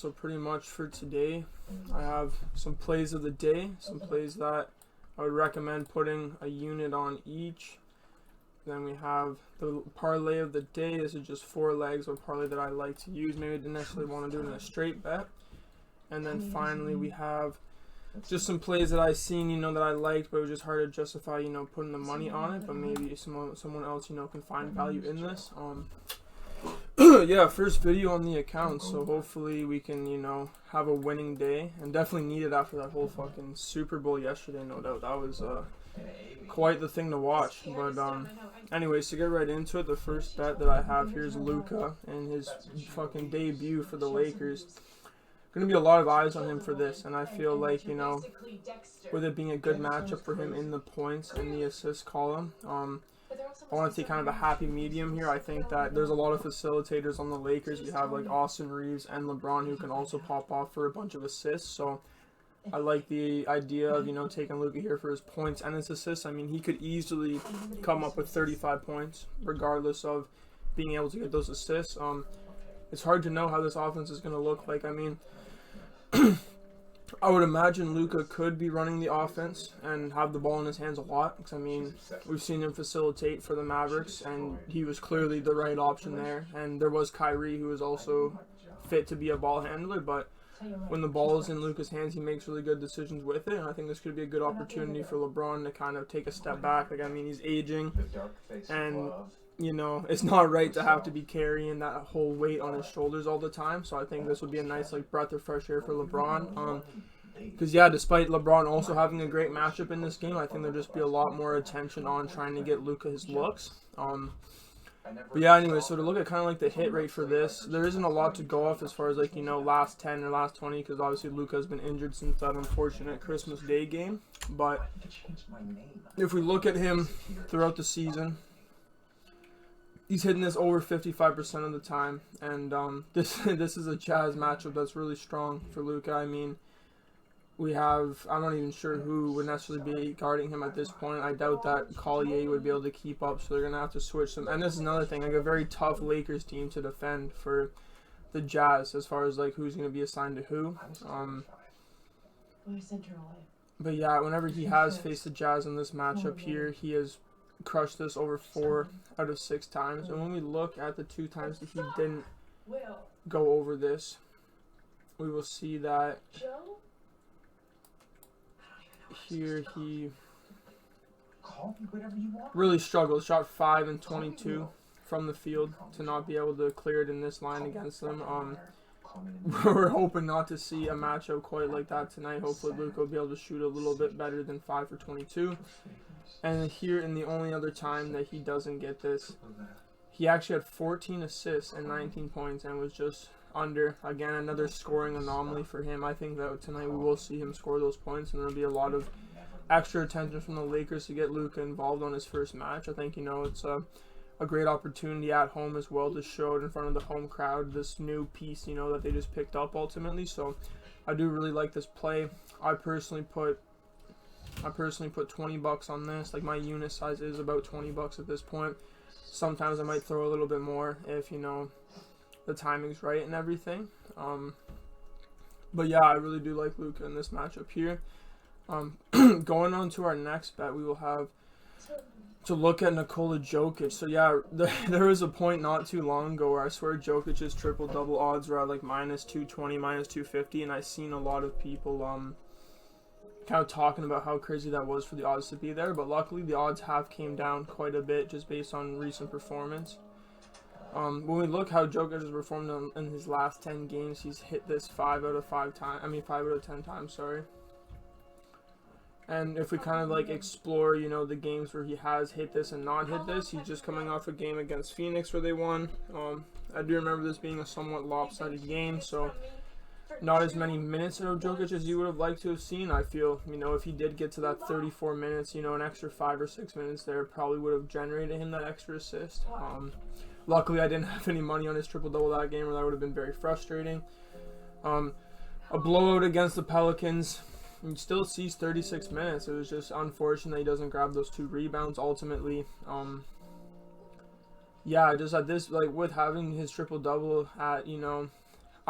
So pretty much for today, I have some plays of the day, some plays that I would recommend putting a unit on each. Then we have the parlay of the day. This is just 4 legs of parlay that I like to use. Maybe I didn't necessarily want to do it in a straight bet. And then finally we have just some plays that I seen, that I liked, but it was just hard to justify, putting the money on it. But maybe someone else, can find value in this. Yeah, first video on the account, so hopefully we can, have a winning day, and definitely need it after that whole fucking Super Bowl yesterday, no doubt. That was quite the thing to watch. But anyways, to get right into it, the first bet that I have here is Luka and his fucking debut for the Lakers. Going to be a lot of eyes on him for this, and I feel like, with it being a good matchup for him in the points and the assist column, I want to take kind of a happy medium here. I think that there's a lot of facilitators on the Lakers. You have like Austin Reeves and LeBron who can also pop off for a bunch of assists. So I like the idea of, taking Luka here for his points and his assists. I mean, he could easily come up with 35 points regardless of being able to get those assists. It's hard to know how this offense is going to look like. I mean, I would imagine Luka could be running the offense and have the ball in his hands a lot. Because, I mean, we've seen him facilitate for the Mavericks, and he was clearly the right option there. And there was Kyrie, who was also fit to be a ball handler. But when the ball is in Luka's hands, he makes really good decisions with it. And I think this could be a good opportunity for LeBron to kind of take a step back. Like, I mean, he's aging, and it's not right to have to be carrying that whole weight on his shoulders all the time. So I think this would be a nice breath of fresh air for LeBron. Because, despite LeBron also having a great matchup in this game, I think there'll just be a lot more attention on trying to get Luka his looks. But anyway, so to look at kind of the hit rate for this, there isn't a lot to go off as far as last 10 or last 20, because obviously Luka has been injured since that unfortunate Christmas Day game. But if we look at him throughout the season, he's hitting this over 55% of the time, and this is a Jazz matchup that's really strong for Luka. I mean, we have, I'm not even sure who would necessarily be guarding him at this point. I doubt that Collier would be able to keep up, so they're going to have to switch them. And this is another thing, a very tough Lakers team to defend for the Jazz as far as who's going to be assigned to who. But whenever he has faced the Jazz in this matchup here, he has crushed this over 4 out of 6 times. And when we look at the 2 times that he didn't go over this, we will see that here he really struggled. Shot 5 and 22 from the field to not be able to clear it in this line against them. We're hoping not to see a matchup quite like that tonight. Hopefully Luka will be able to shoot a little bit better than 5 for 22. And here, in the only other time that he doesn't get this, he actually had 14 assists and 19 points and was just under. Again, another scoring anomaly for him. I think that tonight we will see him score those points, and there'll be a lot of extra attention from the Lakers to get Luka involved on his first match. I think, it's a great opportunity at home as well to show it in front of the home crowd, this new piece, that they just picked up ultimately. So I do really like this play. I personally put $20 on this. My unit size is about $20 at this point. Sometimes I might throw a little bit more if, the timing's right and everything. But I really do like Luka in this matchup here. Going on to our next bet, we will have to look at Nikola Jokic. So there was a point not too long ago where I swear Jokic's triple-double odds were at minus 220, minus 250, and I seen a lot of people kind of talking about how crazy that was for the odds to be there. But luckily the odds have came down quite a bit just based on recent performance. When we look how Jokic has performed in his last 10 games, he's hit this 5 out of 10 times, sorry. And if we kind of explore, the games where he has hit this and not hit this, he's just coming off a game against Phoenix where they won. I do remember this being a somewhat lopsided game, so not as many minutes out of Jokic as you would have liked to have seen. I feel, if he did get to that 34 minutes, an extra 5 or 6 minutes there probably would have generated him that extra assist. Luckily, I didn't have any money on his triple-double that game, or that would have been very frustrating. A blowout against the Pelicans. He still sees 36 minutes. It was just unfortunate he doesn't grab those 2 rebounds ultimately. Just at this, with having his triple-double at,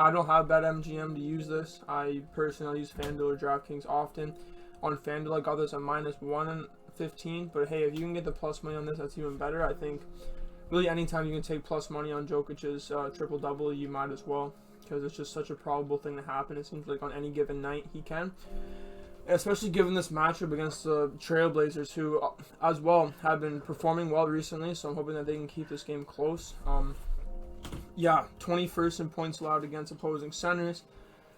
I don't have BetMGM to use this. I personally use FanDuel or DraftKings often. On FanDuel, I got this at -115. But hey, if you can get the plus money on this, that's even better. I think really anytime you can take plus money on Jokic's triple-double, you might as well. Because it's just such a probable thing to happen. It seems like on any given night he can. Especially given this matchup against the Trailblazers, who as well have been performing well recently. So I'm hoping that they can keep this game close. Yeah, 21st in points allowed against opposing centers,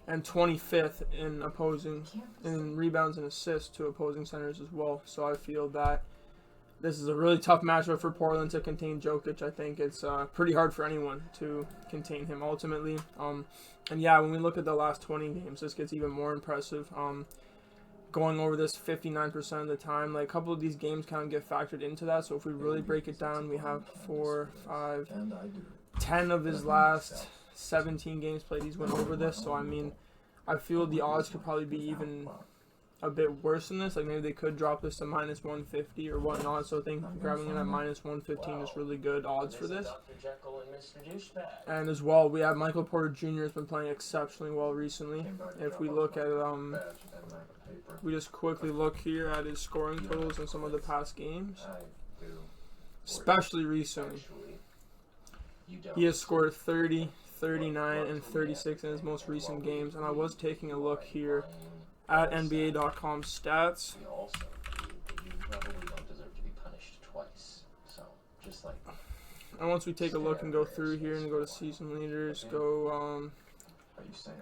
and 25th in rebounds and assists to opposing centers as well. So I feel that this is a really tough matchup for Portland to contain Jokic. I think it's pretty hard for anyone to contain him ultimately. And yeah, when we look at the last 20 games, this gets even more impressive. Going over this 59% of the time, like a couple of these games kind of get factored into that. So if we really break it down, we have 4, 5, 10 of his last 17 games played, he's went over this. So I mean, I feel the odds could probably be even a bit worse than this. Like maybe they could drop this to -150 or whatnot. So I think grabbing it at -115 is really good odds for this. And as well, we have Michael Porter Jr. has been playing exceptionally well recently. If we look at we just quickly look here at his scoring totals in some of the past games, especially recently. He has scored 30, 39, and 36 in his most recent games. And I was taking a look here at NBA.com stats. And once we take a look and go through here and go to season leaders, go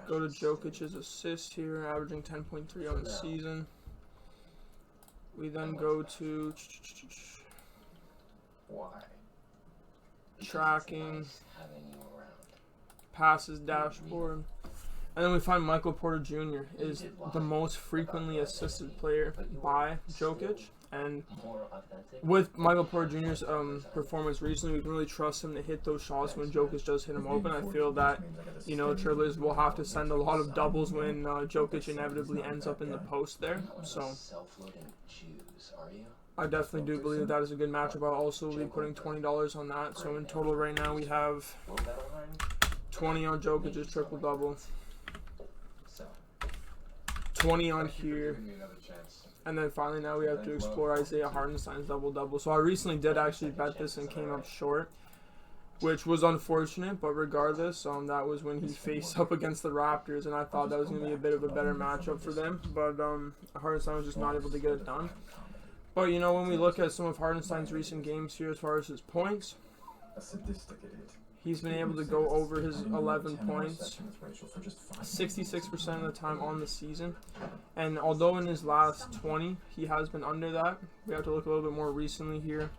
to Jokic's assists here, averaging 10.3 on the season. We then go to tracking, passes dashboard, and then we find Michael Porter Jr. is the most frequently assisted player by Jokic. And with Michael Porter Jr.'s performance recently, we can really trust him to hit those shots when Jokic does hit him open. I feel that, you know, Trailblazers will have to send a lot of doubles when Jokic inevitably ends up in the post there. So I definitely do believe that is a good matchup. I'll also be putting $20 on that. So in total right now we have 20 on Jokic's triple-double, 20 on here. And then finally now we have to explore Isaiah Hartenstein's double-double. So I recently did actually bet this and came up short, which was unfortunate. But regardless, that was when he faced up against the Raptors, and I thought that was going to be a bit of a better matchup for them. But Hartenstein was just not able to get it done. But, you know, when we look at some of Hartenstein's recent games here as far as his points, he's been able to go over his 11 points 66% of the time on the season. And although in his last 20, he has been under that, we have to look a little bit more recently here.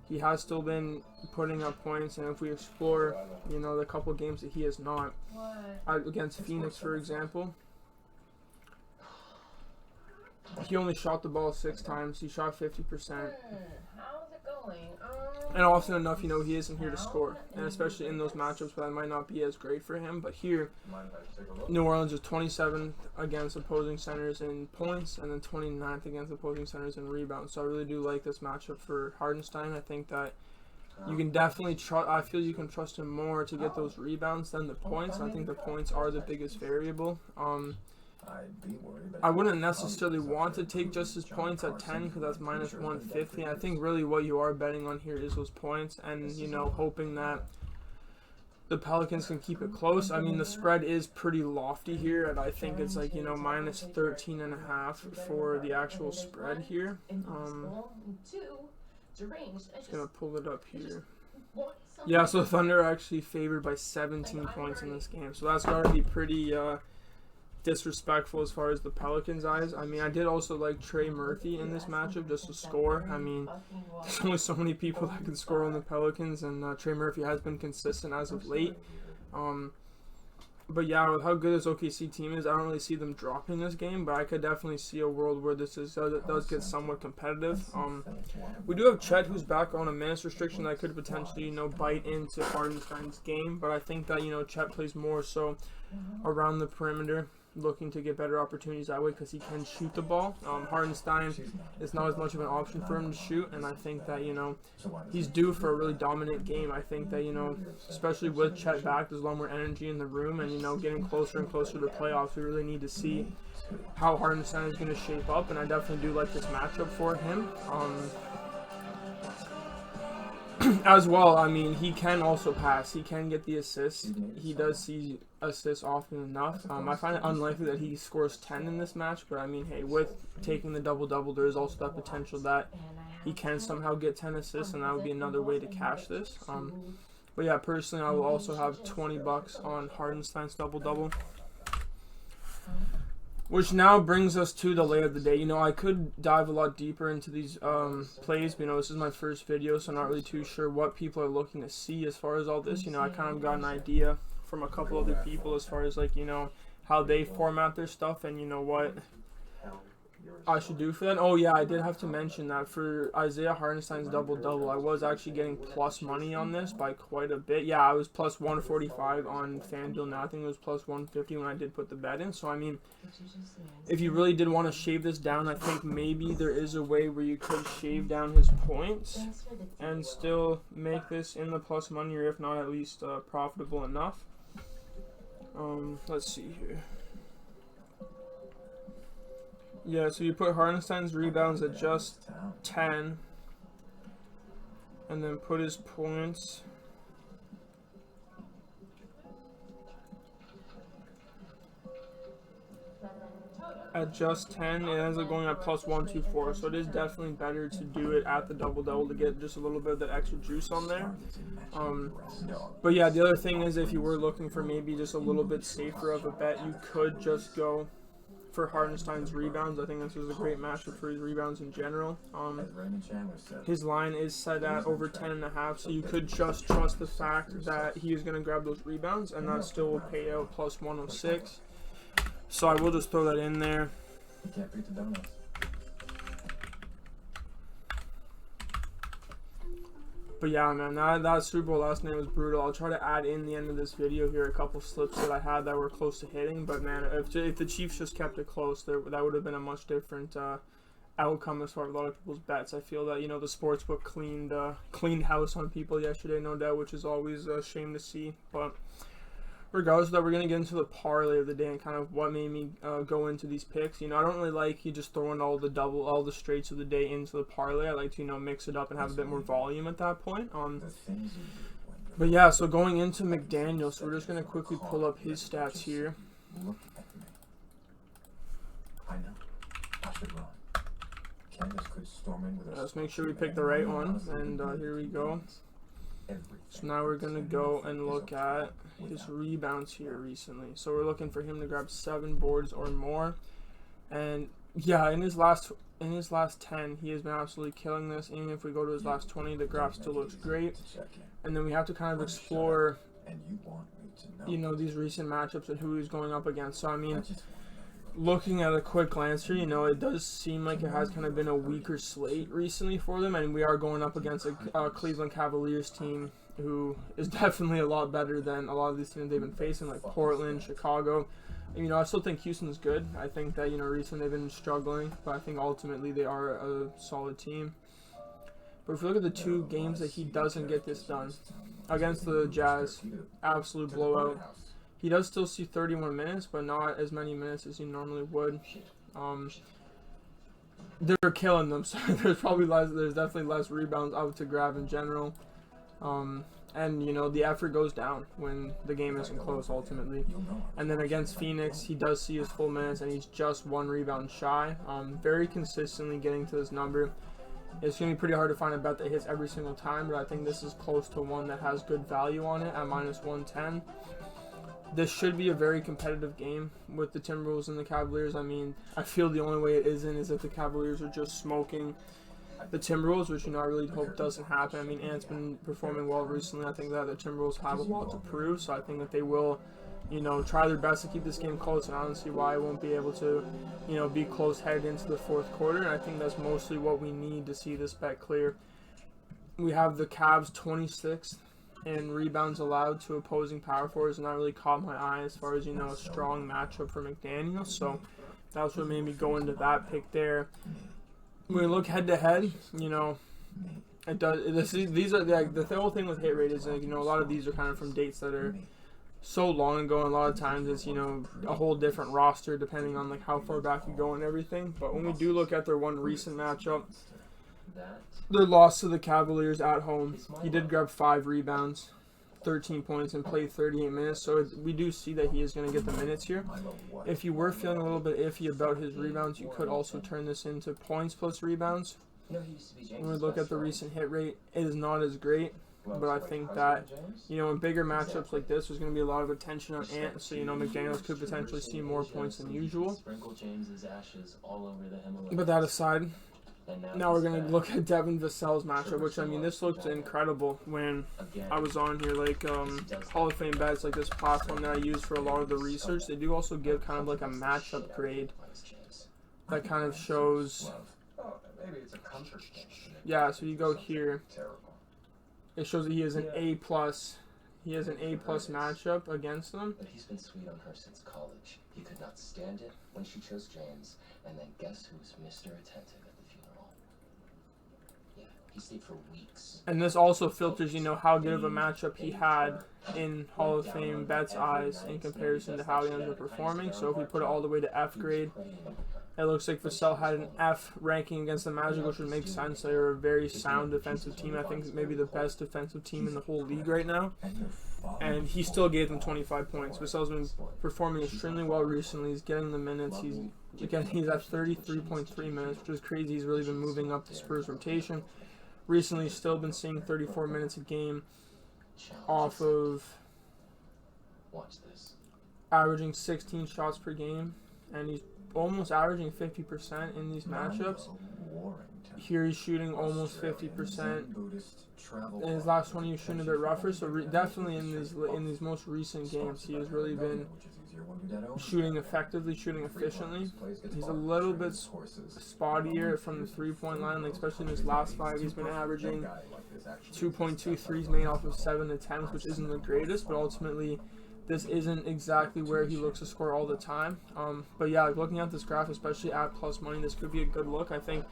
He has still been putting up points, and if we explore, you know, the couple games that he has not, against Phoenix, for example, he only shot the ball 6 times. He shot 50%. How's it going? And often enough, you know, he isn't here to score. And especially in those matchups, that might not be as great for him. But here, New Orleans is 27th against opposing centers in points, and then 29th against opposing centers in rebounds. So I really do like this matchup for Hartenstein. I think that you can definitely trust. I feel you can trust him more to get those rebounds than the points. I think the points are the biggest variable. I wouldn't necessarily want to take just his points at 10 because that's -150. I think really what you are betting on here is those points, and, you know, hoping that the Pelicans can keep it close. I mean, the spread is pretty lofty here, and I think it's like, you know, -13.5 for the actual spread here. Just gonna pull it up here. Yeah, so the Thunder are actually favored by 17 points in this game, so that's gotta be pretty disrespectful as far as the Pelicans' eyes. I mean, I did also like Trey Murphy in this matchup just to score. I mean, there's only so many people that can score on the Pelicans, and Trey Murphy has been consistent as of late. But yeah, with how good this OKC team is, I don't really see them dropping this game, but I could definitely see a world where this does get somewhat competitive. We do have Chet, who's back on a minutes restriction that could potentially, you know, bite into Hartenstein's game, but I think that, you know, Chet plays more so around the perimeter. looking to get better opportunities that way because he can shoot the ball. Hartenstein is not as much of an option for him to shoot, and I think that, you know, he's due for a really dominant game. I think that, you know, especially with Chet back, there's a lot more energy in the room, and, you know, getting closer and closer to the playoffs, we really need to see how Hartenstein is going to shape up, and I definitely do like this matchup for him. As well, I mean, he can also pass. He can get the assists. He does see assists often enough. I find it unlikely that he scores 10 in this match, but I mean, hey, with taking the double-double, there is also that potential that he can somehow get 10 assists, and that would be another way to cash this. But yeah, personally, I will also have $20 on Hartenstein's double-double. Which now brings us to the lay of the day. You know, I could dive a lot deeper into these plays, but, you know, this is my first video, so I'm not really too sure what people are looking to see as far as all this. You know, I kind of got an idea from a couple other people as far as, like, you know, how they format their stuff and, you know, what I should do for that. Oh, yeah, I did have to mention that for Isaiah Hartenstein's double-double, I was actually getting plus money on this by quite a bit. Yeah, I was plus 145 on FanDuel. Now I think it was plus 150 when I did put the bet in. So, I mean, if you really did want to shave this down, I think maybe there is a way where you could shave down his points and still make this in the plus money, or if not, at least profitable enough. Let's see here. Yeah, so you put Hartenstein's rebounds at just 10, and then put his points at just 10. It ends up going at plus 124, so it is definitely better to do it at the double-double to get just a little bit of that extra juice on there. But yeah, the other thing is, if you were looking for maybe just a little bit safer of a bet, you could just go for Hartenstein's rebounds. I think this is a great matchup for his rebounds in general. His line is set at over 10.5, so you could just trust the fact that he is going to grab those rebounds, and that still will pay out plus 106. So I will just throw that in there. You can't beat the donuts. But yeah, man, that Super Bowl last night was brutal. I'll try to add in the end of this video here a couple slips that I had that were close to hitting. But man, if the Chiefs just kept it close, that would have been a much different outcome as far as a lot of people's bets. I feel that, you know, the sportsbook cleaned house on people yesterday, no doubt, which is always a shame to see. But regardless of that, we're going to get into the parlay of the day and kind of what made me go into these picks. You know, I don't really like you just throwing all the straights of the day into the parlay. I like to, you know, mix it up and have a bit more volume at that point. But yeah, so going into McDaniel, so we're just going to quickly pull up his stats here. I know. I should run. Candace could storm in with us. Let's make sure we pick the right one, and here we go. So now we're going to go and look at his rebounds here recently. So we're looking for him to grab 7 boards or more. And yeah, in his last 10, he has been absolutely killing this. Even if we go to his last 20, the graph still looks great. And then we have to kind of explore, you know, these recent matchups and who he's going up against. So I mean, looking at a quick glance here, you know, it does seem like it has kind of been a weaker slate recently for them, and we are going up against a Cleveland Cavaliers team who is definitely a lot better than a lot of these teams they've been facing, like Portland, Chicago. You know, I still think Houston's good. I think that, you know, recently they've been struggling, but I think ultimately they are a solid team. But if we look at the 2 games that he doesn't get this done, against the Jazz, absolute blowout. He does still see 31 minutes, but not as many minutes as he normally would. They're killing them, so there's definitely less rebounds out to grab in general. And, you know, the effort goes down when the game isn't close ultimately. And then against Phoenix, he does see his full minutes, and he's just 1 rebound shy. Very consistently getting to this number. It's going to be pretty hard to find a bet that hits every single time, but I think this is close to one that has good value on it at minus 110. This should be a very competitive game with the Timberwolves and the Cavaliers. I mean, I feel the only way it isn't is if the Cavaliers are just smoking the Timberwolves, which, you know, I really hope doesn't happen. I mean, Ant's been performing well recently. I think that the Timberwolves have a lot to prove, so I think that they will, you know, try their best to keep this game close, and I don't see why I won't be able to, you know, be close headed into the 4th quarter, and I think that's mostly what we need to see this bet clear. We have the Cavs 26th and rebounds allowed to opposing power forwards not really caught my eye as far as, you know, a strong matchup for McDaniel. So that's what made me go into that pick there. When we look head to head, you know, it does. These are the whole thing with hit rate is, like, you know, a lot of these are kind of from dates that are so long ago, and a lot of times it's, you know, a whole different roster depending on like how far back you go and everything. But when we do look at their one recent matchup, their loss to the Cavaliers at home, he did grab 5 rebounds, 13 points, and played 38 minutes. So we do see that he is going to get the minutes here. If you were feeling a little bit iffy about his rebounds, you could also turn this into points plus rebounds. When we look at the recent hit rate, it is not as great. But I think that, you know, in bigger matchups like this, there's going to be a lot of attention on Ant. So, you know, McDaniels could potentially see more points than usual. But that aside, now we're going to look at Devin Vassell's matchup, which, I mean, this looked incredible when I was on here. Like, Hall of Fame bets, like this platform that I use for a lot of the research, they do also give kind of like a matchup grade that kind of shows. Yeah, so you go here. It shows that he has an A+. He has an A+ matchup against them. But he's been sweet on her since college. He could not stand it when she chose James. And then guess who's Mr. Attentive at the funeral? Yeah, he stayed for weeks. And this also filters, you know, how good of a matchup he had in Hall of Fame Bet's eyes in comparison to how he ended up performing. So if we put it all the way to F grade, it looks like Vassell had an F ranking against the Magic, which would make sense. They're a very sound defensive team. I think maybe the best defensive team in the whole league right now. And he still gave them 25 points. Vassell's been performing extremely well recently. He's getting the minutes. He's at 33.3 minutes, which is crazy. He's really been moving up the Spurs rotation. Recently, he's still been seeing 34 minutes a game off of averaging 16 shots per game. And he's almost averaging 50% in these matchups. Here he's shooting almost 50%. In his last one, he was shooting a bit rougher. So definitely in these most recent games, he has really been shooting effectively, shooting efficiently. He's a little bit spottier from the three-point line, like especially in his last 5. He's been averaging 2.2 threes made off of 7 attempts, which isn't the greatest, but ultimately this isn't exactly where he looks to score all the time. But yeah, looking at this graph, especially at plus money, this could be a good look. I think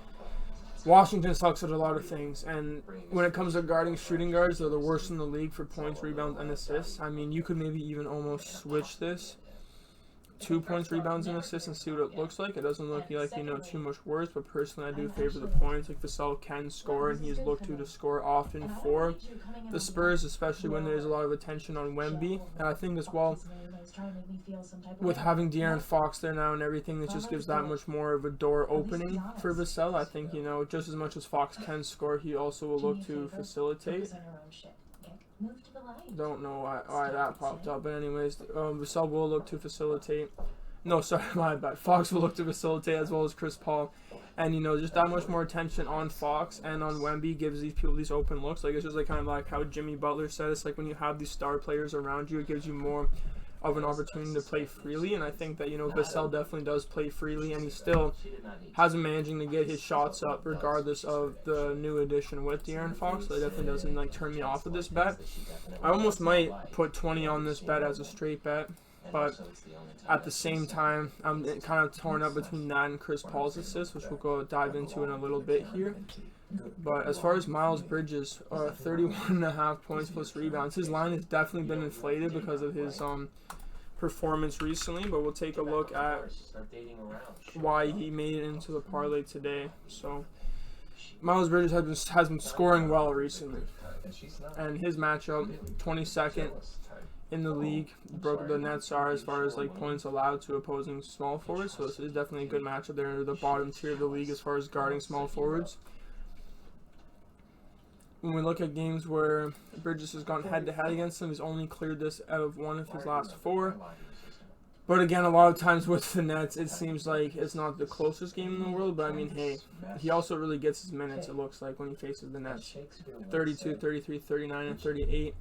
Washington sucks at a lot of things, and when it comes to guarding shooting guards, they're the worst in the league for points, rebounds, and assists. I mean, you could maybe even almost switch this 2 points, rebounds, and assists and see what it looks like. It doesn't look like, you know, too much worse, but personally I do favor the points. Like Vassell can score, and he is looked to score often for the Spurs, especially when there's a lot of attention on Wemby. And I think as well, with having De'Aaron Fox there now and everything, it just gives that much more of a door opening for Vassell. I think, you know, just as much as Fox can score, he also will look to facilitate. Don't know why that popped up, but anyways, Vassell will look to facilitate. No, sorry, my bad. Fox will look to facilitate as well as Chris Paul, and, you know, just that much more attention on Fox and on Wemby gives these people these open looks. Like, it's just like kind of like how Jimmy Butler said, it's like when you have these star players around you, it gives you more of an opportunity to play freely, and I think that, you know, Vassell definitely does play freely, and he still has been managing to get his shots up regardless of the new addition with De'Aaron Fox. So it definitely doesn't like turn me off of this bet. I almost might put 20 on this bet as a straight bet, but at the same time, I'm kind of torn up between that and Chris Paul's assist, which we'll go dive into in a little bit here. But as far as Miles Bridges, 31.5 points plus rebounds, his line has definitely been inflated because of his performance recently. But we'll take a look at why he made it into the parlay today. So Miles Bridges has been scoring well recently, and his matchup, 22nd in the league, broke the Nets are as far as like points allowed to opposing small forwards. So this is definitely a good matchup. They're in the bottom tier of the league as far as guarding small forwards. When we look at games where Bridges has gone head-to-head against him, he's only cleared this out of 1 of his last 4. But again, a lot of times with the Nets, it seems like it's not the closest game in the world. But I mean, hey, he also really gets his minutes, it looks like, when he faces the Nets. 32, 33, 39, and 38.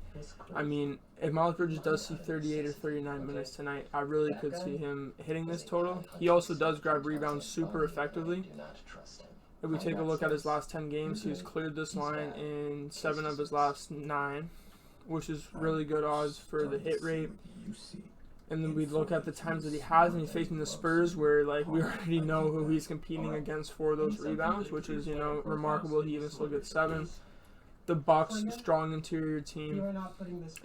I mean, if Miles Bridges does see 38 or 39 minutes tonight, I really could see him hitting this total. He also does grab rebounds super effectively. If we take a look at his last 10 games, he's cleared this line in 7 of his last 9. which is really good odds for the hit rate. You see. And then we look at the times that he has, and he's facing the Spurs, where like we already know who he's competing against for those rebounds, which is, you know, remarkable. He even still gets 7. The Bucks, strong interior team,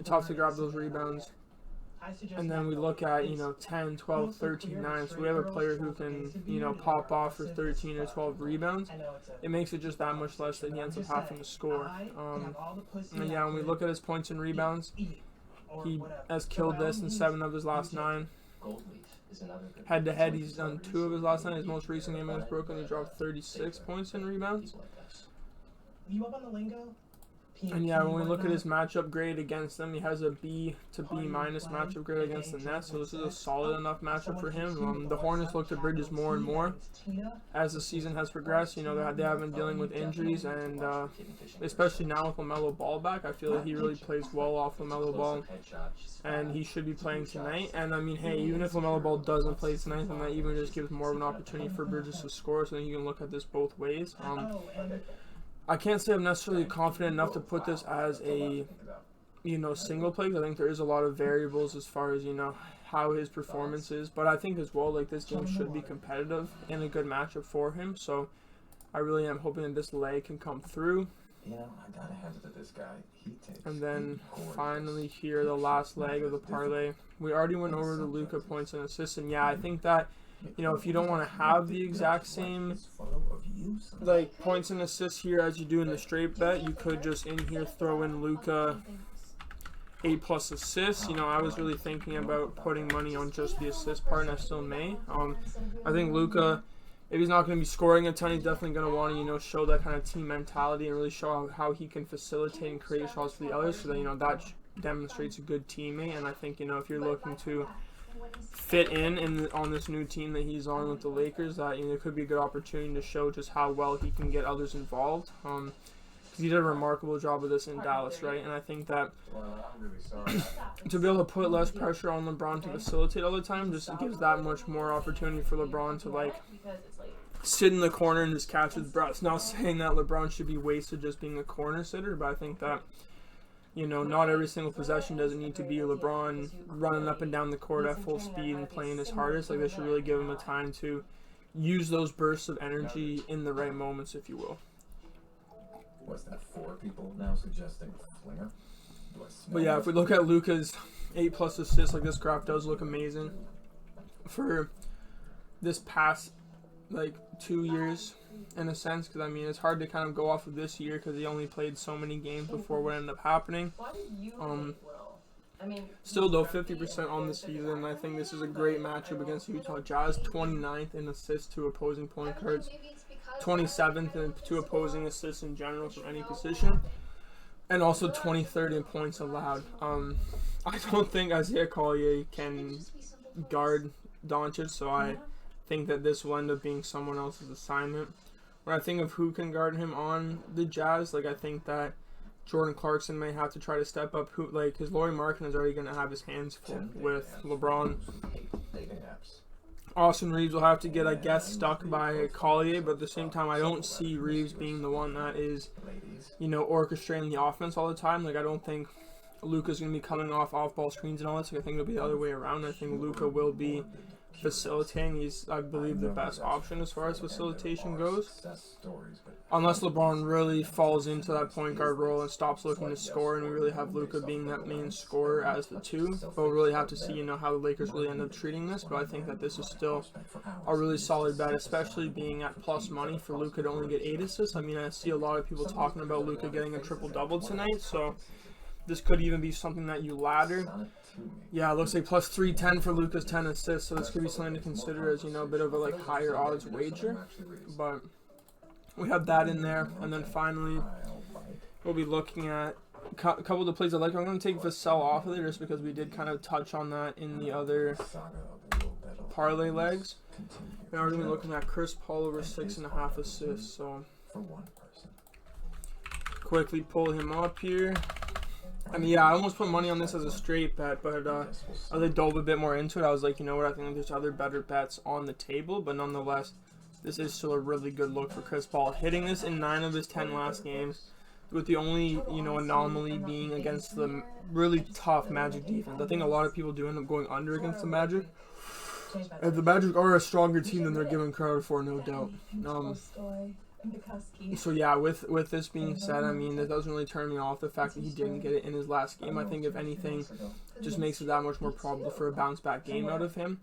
tough to grab those rebounds. And then we look at, you know, 10, 12, 13, 9. So we have a player who can, you know, pop off for 13 or 12 rebounds. It makes it just that much less that he ends up having to score. And yeah, when we look at his points and rebounds, he has killed this in 7 of his last 9. Head to head, he's done 2 of his last 9. His most recent game against Brooklyn, he dropped 36 points and rebounds. You up on the lingo? And yeah, when we look at his matchup grade against them, he has a B to B minus matchup grade against the Nets, so this is a solid enough matchup for him. The Hornets look to Bridges more and more as the season has progressed. You know, they have been dealing with injuries, and especially now with LaMelo Ball back, I feel like he really plays well off LaMelo Ball, and he should be playing tonight. And I mean, hey, even if LaMelo Ball doesn't play tonight, then that even just gives more of an opportunity for Bridges to score, so you can look at this both ways. I can't say I'm necessarily confident enough to put this as a, you know, single play. I think there is a lot of variables as far as, you know, how his performance is. But I think as well, like, this game should be competitive and a good matchup for him. So I really am hoping that this leg can come through. You know, I gotta hand it to this guy. He takes And then finally here, the last leg of the parlay. We already went over the Luka points and assists. And yeah, I think that, you know, if you don't want to have the exact same like points and assists here as you do in the straight bet, you could just in here throw in Luka 8+ assists. You know, I was really thinking about putting money on just the assist part, and I still may. I think Luka, if he's not going to be scoring a ton, he's definitely going to want to, you know, show that kind of team mentality and really show how he can facilitate and create shots for the others, so that, you know, that demonstrates a good teammate. And I think, you know, if you're looking to fit in on this new team that he's on with the Lakers, that, you know, it could be a good opportunity to show just how well he can get others involved. Because he did a remarkable job of this in Dallas, right? And I think that to be able to put less pressure on LeBron to facilitate all the time just gives that much more opportunity for LeBron to, like, sit in the corner and just catch his breath. It's not saying that LeBron should be wasted just being a corner sitter, but I think that, you know, not every single possession doesn't need to be LeBron running up and down the court at full speed and playing his hardest. Like, they should really give him a time to use those bursts of energy in the right moments, if you will. Was that 4 people now suggesting Flinger? But yeah, if we look at Luka's 8+ assists, like, this graph does look amazing for this past, like, 2 years. In a sense, because I mean, it's hard to kind of go off of this year because he only played so many games before what ended up happening. Still though, 50% on the season. I think this is a great matchup against Utah Jazz. 29th in assists to opposing point guards, 27th to opposing assists in general from any position, and also 23rd in points allowed. I don't think Isaiah Collier can guard Doncic, so I think that this will end up being someone else's assignment. When I think of who can guard him on the Jazz, like, I think that Jordan Clarkson may have to try to step up. Who, like, because Lauri Markkanen is already going to have his hands full with LeBron. Austin Reeves will have to get, I guess, stuck by Collier, but at the same time, I don't see Reeves being the one that is, you know, orchestrating the offense all the time. Like, I don't think Luka's going to be coming off off-ball screens and all this. Like, I think it'll be the other way around. I think Luka will be facilitating. He's, I believe, the best option as far as facilitation goes. Unless LeBron really falls into that point guard role and stops looking to score, and we really have Luka being that main scorer as the 2. But we'll really have to see, you know, how the Lakers really end up treating this. But I think that this is still a really solid bet, especially being at plus money for Luka to only get 8 assists. I mean, I see a lot of people talking about Luka getting a triple-double tonight, so this could even be something that you ladder. Yeah, it looks like plus 310 for Luka's 10 assists, so this could be something to consider as, you know, a bit of a, like, higher odds wager. But we have that in there. And then finally, we'll be looking at a couple of the plays I like. I'm going to take Vassell off of there just because we did kind of touch on that in the other parlay legs. We're going to be looking at Chris Paul over 6.5 assists. So quickly pull him up here. I mean, yeah, I almost put money on this as a straight bet, but as I dove a bit more into it, I was like, you know what, I think there's other better bets on the table, but nonetheless, this is still a really good look for Chris Paul. Hitting this in 9 of his 10 last games, with the only, you know, anomaly being against the really tough Magic defense. I think a lot of people do end up going under against the Magic. And the Magic are a stronger team than they're given credit for, no doubt. So yeah, with this being said, I mean, it doesn't really turn me off the fact that he didn't get it in his last game. I think if anything, just makes it that much more probable for a bounce back game out of him.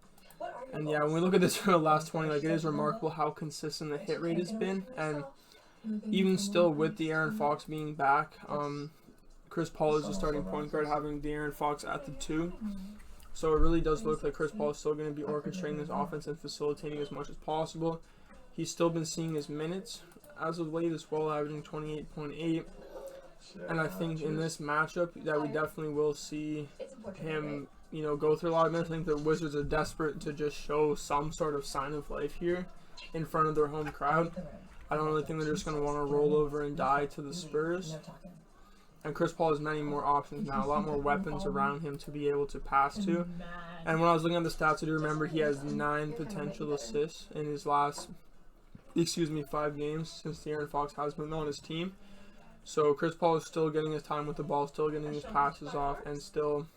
And yeah, when we look at this for the last 20, like, it is remarkable how consistent the hit rate has been. And even still, with De'Aaron Fox being back, Chris Paul is the starting point guard, having De'Aaron Fox at the 2. So it really does look like Chris Paul is still going to be orchestrating this offense and facilitating as much as possible. He's still been seeing his minutes as of late as well, averaging 28.8. And I think in this matchup that we definitely will see him, you know, go through a lot of minutes. I think the Wizards are desperate to just show some sort of sign of life here in front of their home crowd. I don't really think they're just going to want to roll over and die to the Spurs. And Chris Paul has many more options now, a lot more weapons around him to be able to pass to. And when I was looking at the stats, I do remember he has 9 potential assists in his last, 5 games since De'Aaron Fox has been on his team. So Chris Paul is still getting his time with the ball, still getting his passes off, and still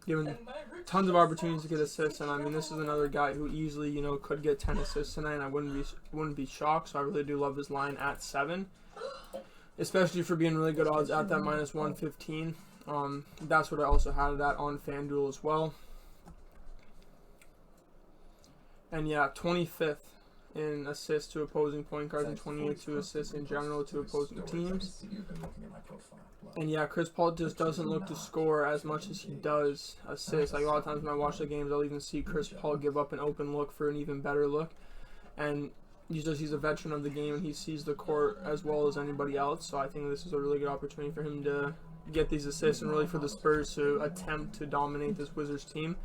given tons of opportunities to get assists. And I mean, this is another guy who easily, you know, could get 10 assists tonight, and I wouldn't be shocked. So I really do love his line at 7. Especially for being really good odds at that minus 115. That's what I also had it at on FanDuel as well. And yeah, 25th in assists to opposing point guards and 28th to assists in general to opposing teams. And yeah, Chris Paul just doesn't look to score as much as he does assists. Like, a lot of times when I watch the games, I'll even see Chris Paul give up an open look for an even better look. And he's a veteran of the game, and he sees the court as well as anybody else. So I think this is a really good opportunity for him to get these assists and really for the Spurs to attempt to dominate this Wizards team.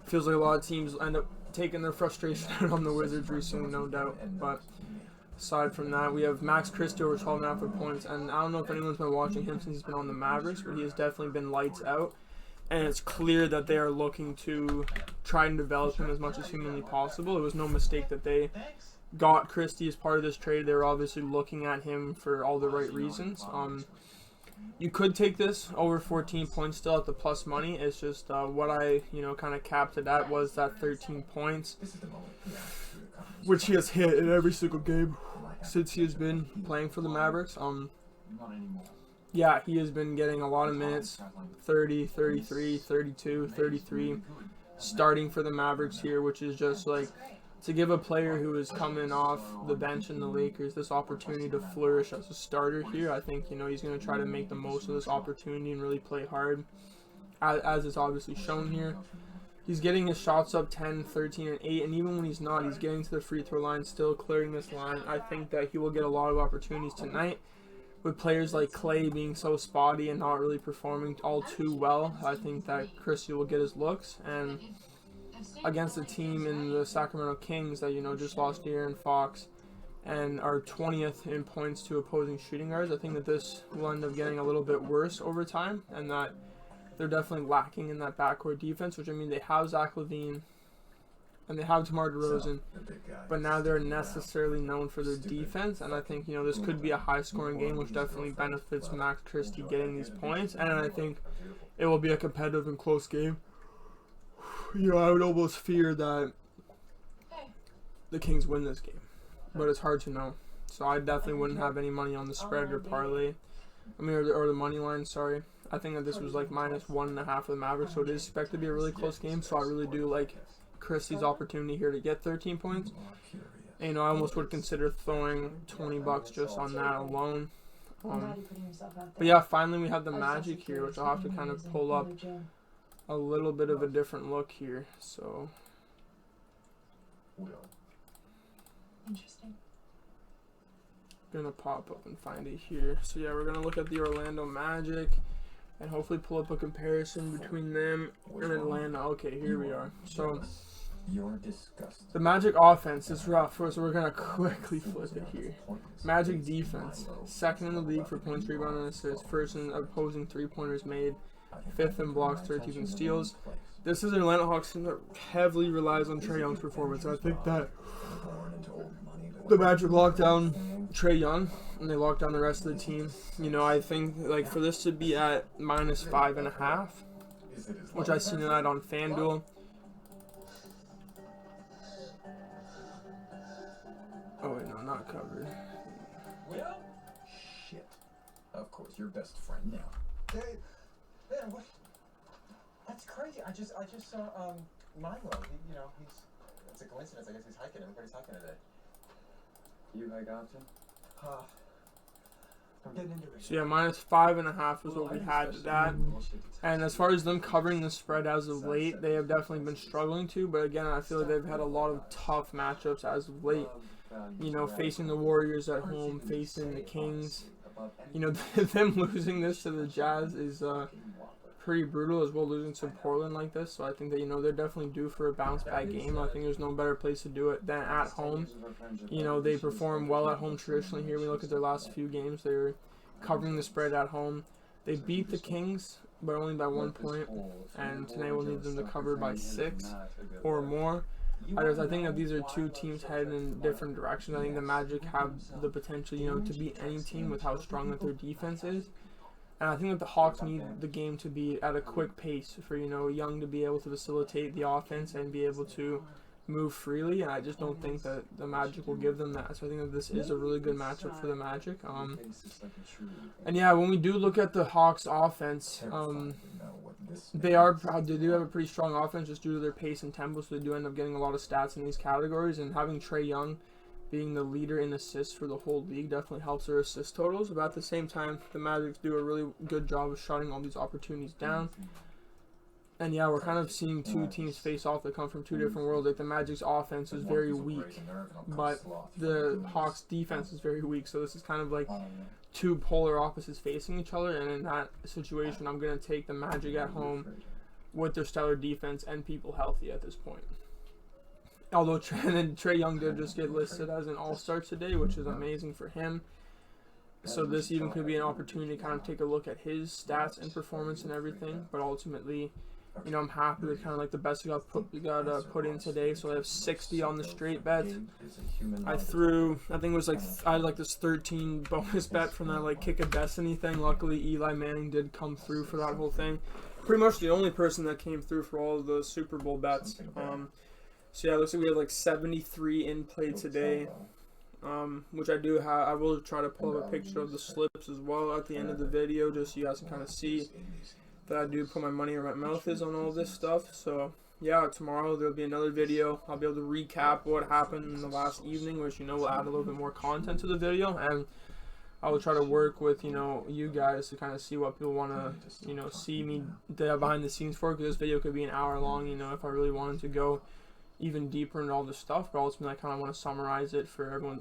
Feels like a lot of teams end up taking their frustration out on the Wizards recently, no doubt. But aside from that, we have Max Christie over 12.5 points. And I don't know if anyone's been watching him since he's been on the Mavericks, but he has definitely been lights out. And it's clear that they are looking to try and develop him as much as humanly possible. It was no mistake that they got Christie as part of this trade. They were obviously looking at him for all the right reasons. You could take this over 14 points still at the plus money. It's just what I, you know, kind of capped it at was that 13 points, which he has hit in every single game since he has been playing for the Mavericks. Yeah, he has been getting a lot of minutes, 30, 33, 32, 33, starting for the Mavericks here, which is just like, to give a player who is coming off the bench in the Lakers this opportunity to flourish as a starter here. I think, you know, he's going to try to make the most of this opportunity and really play hard, as is obviously shown here. He's getting his shots up 10, 13, and 8, and even when he's not, he's getting to the free throw line, still clearing this line. I think that he will get a lot of opportunities tonight. With players like Clay being so spotty and not really performing all too well, I think that Christie will get his looks. And against a team in the Sacramento Kings that, you know, just lost De'Aaron Fox and are 20th in points to opposing shooting guards, I think that this will end up getting a little bit worse over time, and that they're definitely lacking in that backcourt defense, which, I mean, they have Zach LaVine and they have DeMar DeRozan, but now they're necessarily known for their defense, and I think, you know, this could be a high-scoring game, which definitely benefits Max Christie getting these points, and I think it will be a competitive and close game. You know, I would almost fear that the Kings win this game, but it's hard to know. So I definitely wouldn't have any money on the spread or parlay. I mean, or the money line, sorry. I think that this was like minus 1.5 for the Mavericks, so it is expected to be a really close game. So I really do like Christie's opportunity here to get 13 points. And, you know, I almost would consider throwing $20 just on that alone. But yeah, finally we have the Magic here, which I'll have to kind of pull up a little bit of a different look here. So Interesting. gonna pop up and find it here. So yeah, we're gonna look at the Orlando Magic and hopefully pull up a comparison between them and Atlanta. Okay, here we are. So the Magic offense is rough, so we're gonna quickly flip it here. Magic defense, second in the league for points, rebound, and assists, first in opposing three-pointers made, 5th in blocks, 13th in steals. This is an Atlanta Hawks team that heavily relies on Trae Young's performance. I think that the Magic lockdown Trae Young, and they lock down the rest of the team. You know, I think like for this to be at -5.5, which I seen that on FanDuel. Oh wait, no, not covered. Well, shit. Of course, your best friend now. Hey, man, what? That's crazy. I just saw Milo. It's a coincidence. I guess he's hiking. Everybody's hiking today. You hike often? I'm getting into it. So yeah, -5.5 is what we had to that. And as far as them covering the spread as of late, they have definitely been struggling to. But again, I feel like they've had a lot of tough matchups as of late. You know, facing the Warriors at home, facing the Kings. You know, them losing this to the Jazz is pretty brutal as well, losing to Portland like this. So I think that, you know, they're definitely due for a bounce back game. I think there's no better place to do it than at home. You know, they perform well at home traditionally here. We look at their last few games. They're covering the spread at home. They beat the Kings, but only by 1 point. And tonight we'll need them to cover by 6 or more. I think that these are two teams heading in different directions. I think the Magic have the potential, you know, to beat any team with how strong that their defense is. And I think that the Hawks need the game to be at a quick pace for, you know, Young to be able to facilitate the offense and be able to move freely. And I just don't think that the Magic will give them that. So I think that this is a really good matchup for the Magic. And yeah, when we do look at the Hawks offense, they do have a pretty strong offense just due to their pace and tempo. So they do end up getting a lot of stats in these categories. And having Trae Young being the leader in assists for the whole league definitely helps their assist totals. But at the same time, the Magic do a really good job of shutting all these opportunities down. And yeah, we're kind of seeing two teams face off that come from two different worlds. Like the Magic's offense is very weak, but the Hawks' defense is very weak. So this is kind of like two polar opposites facing each other. And in that situation, I'm going to take the Magic at home with their stellar defense and people healthy at this point. Although Trae Young did just get listed as an all-star today, which is amazing for him. So this even could be an opportunity to kind of take a look at his stats and performance and everything. But ultimately, you know, I'm happy with kind of like the best we got put in today. So I have 60 on the straight bet. I think it was like, I had like this 13 bonus bet from that like Kick of Destiny thing. Luckily, Eli Manning did come through for that whole thing. Pretty much the only person that came through for all of the Super Bowl bets. So yeah, it looks like we have like 73 in play today, which I do have. I will try to pull up a picture of the slips as well at the end of the video, just so you guys can kind of see that I do put my money where my mouth is on all this stuff. So yeah, tomorrow there'll be another video. I'll be able to recap what happened in the last evening, which, you know, will add a little bit more content to the video, and I will try to work with, you know, you guys to kind of see what people want to, you know, see me behind the scenes for, because this video could be an hour long, you know, if I really wanted to go even deeper into all this stuff. But ultimately, I kind of want to summarize it for everyone